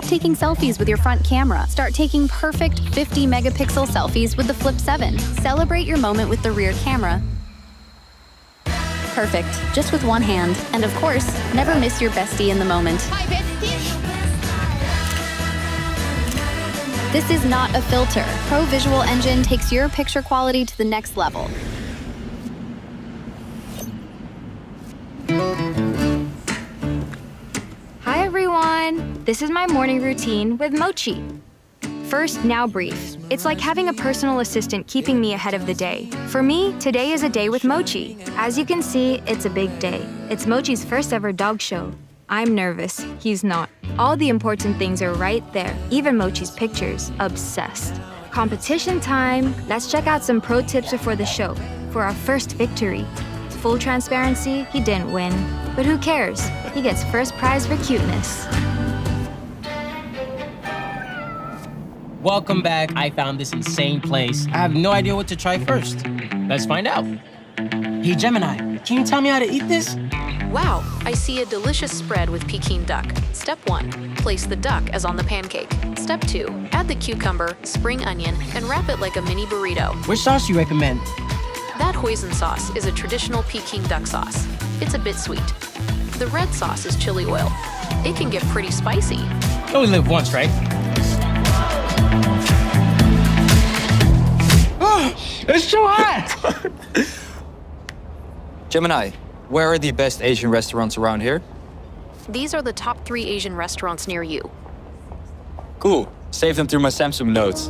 Stop taking selfies with your front camera. Start taking perfect 50-megapixel selfies with the Flip7. Celebrate your moment with the rear camera. Perfect, just with one hand. And of course, never miss your bestie in the moment. Hi, bestie. This is not a filter. Pro Visual Engine takes your picture quality to the next level. Hi everyone! This is my morning routine with Mochi. First, now brief. It's like having a personal assistant keeping me ahead of the day. For me, today is a day with Mochi. As you can see, it's a big day. It's Mochi's first ever dog show. I'm nervous, he's not. All the important things are right there, even Mochi's pictures. Obsessed. Competition time! Let's check out some pro tips before the show. For our first victory. Full transparency, he didn't win. But who cares? He gets first prize for cuteness. Welcome back. I found this insane place. I have no idea what to try first. Let's find out. Hey, Gemini, can you tell me how to eat this? Wow, I see a delicious spread with Peking duck. Step 1, place the duck as on the pancake. Step 2, add the cucumber, spring onion, and wrap it like a mini burrito. Which sauce do you recommend? That hoisin sauce is a traditional Peking duck sauce. It's a bit sweet. The red sauce is chili oil. It can get pretty spicy. You only live once, right? It's so hot! Gemini, where are the best Asian restaurants around here? These are the top 3 Asian restaurants near you. Cool. Save them through my Samsung notes.